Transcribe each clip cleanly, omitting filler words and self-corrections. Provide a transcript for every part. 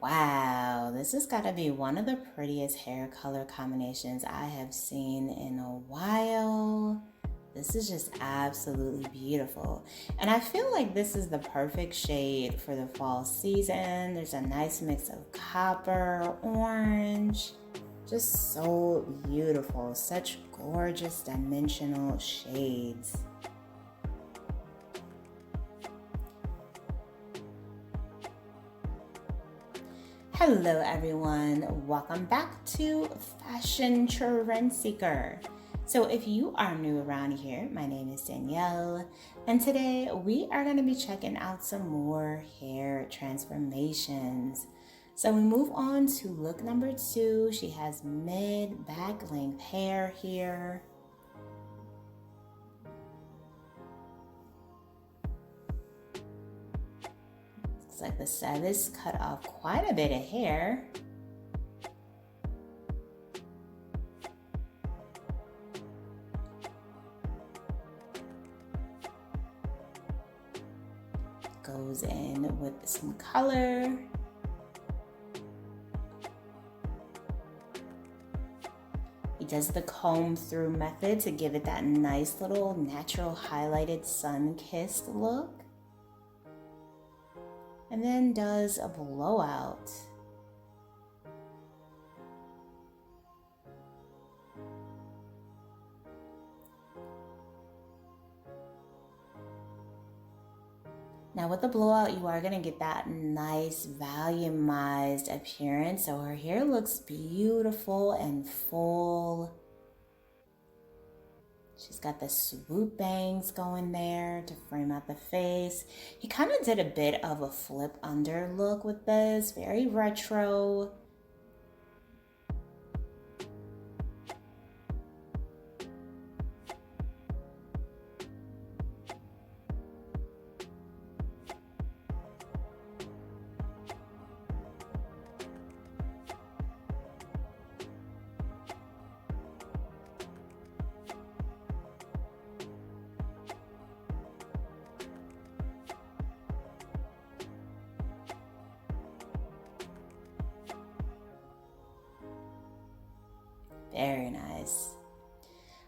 Wow, this has got to be one of the prettiest hair color combinations I have seen in a while. This is just absolutely beautiful. And I feel like this is the perfect shade for the fall season. There's a nice mix of copper, orange, just so beautiful. Such gorgeous dimensional shades. Hello everyone, welcome back to Fashion Trend Seeker. So if you are new around here, my name is Danielle, and today we are going to be checking out some more hair transformations. So we move on to look number 2. She has mid back length hair here. Looks like the stylist cut off quite a bit of hair. Goes in with some color. He does the comb through method to give it that nice little natural highlighted sun-kissed look. And then does a blowout. Now with the blowout, you are going to get that nice volumized appearance. So her hair looks beautiful and full. She's got the swoop bangs going there to frame out the face. He kind of did a bit of a flip under look with this, very retro. Very nice.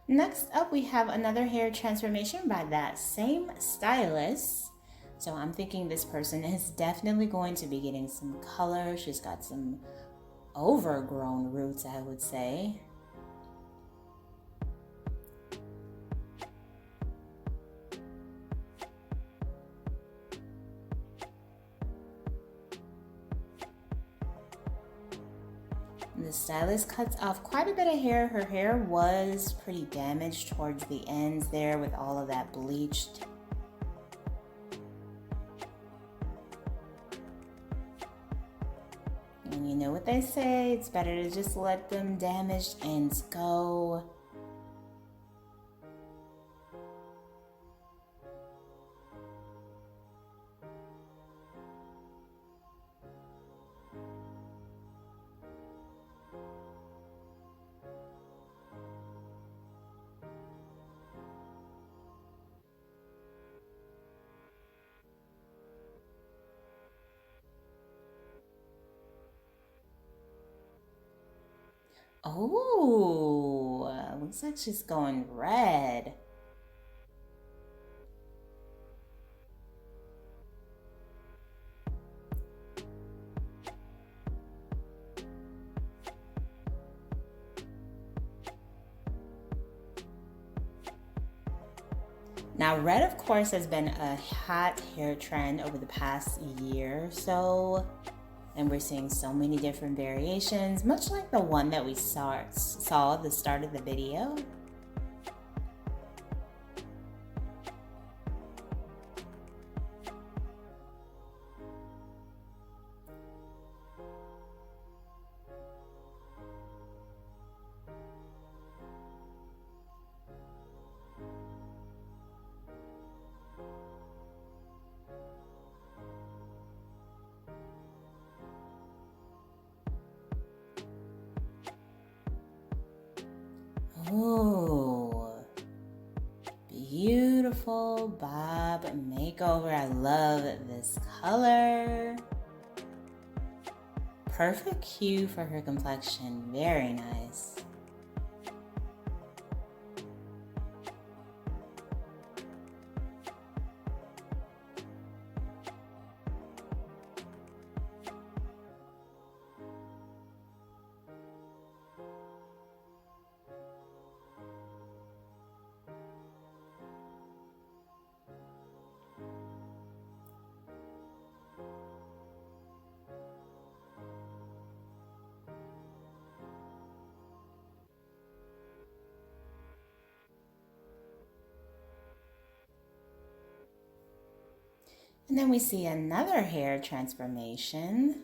Next up, we have another hair transformation by that same stylist. So I'm thinking this person is definitely going to be getting some color. She's got some overgrown roots, I would say. The stylist cuts off quite a bit of hair. Her hair was pretty damaged towards the ends there with all of that bleached. And you know what they say, it's better to just let them damaged ends go. Oh, looks like she's going red. Now, red, of course, has been a hot hair trend over the past year or so. And we're seeing so many different variations, much like the one that we saw at the start of the video. Ooh, beautiful bob makeover. I love this color. perfect hue for her complexion. Very nice. And then we see another hair transformation.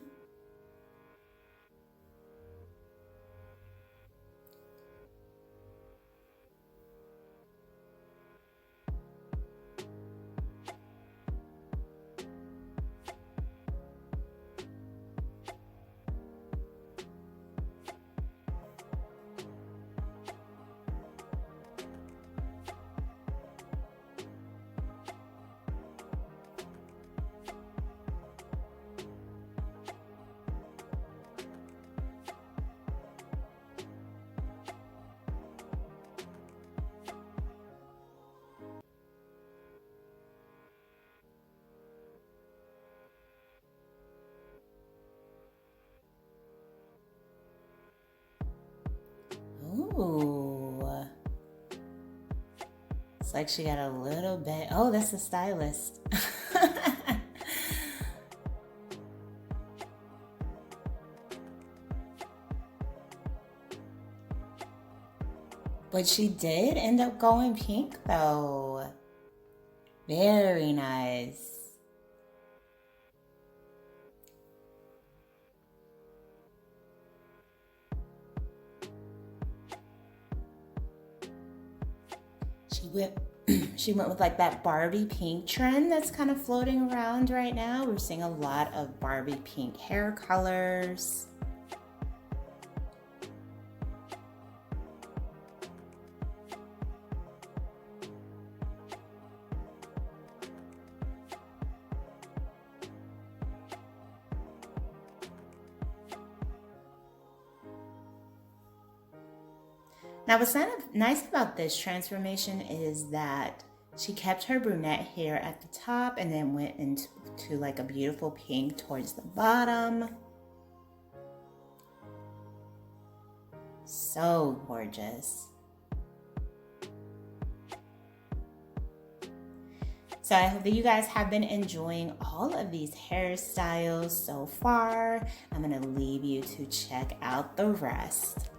Ooh. It's like she got a little bit. Oh, that's the stylist. But she did end up going pink though. Very nice. She went with like that Barbie pink trend that's kind of floating around right now. We're seeing a lot of Barbie pink hair colors. Now, what's nice about this transformation is that she kept her brunette hair at the top and then went into like a beautiful pink towards the bottom. So gorgeous. So I hope that you guys have been enjoying all of these hairstyles so far. I'm gonna leave you to check out the rest.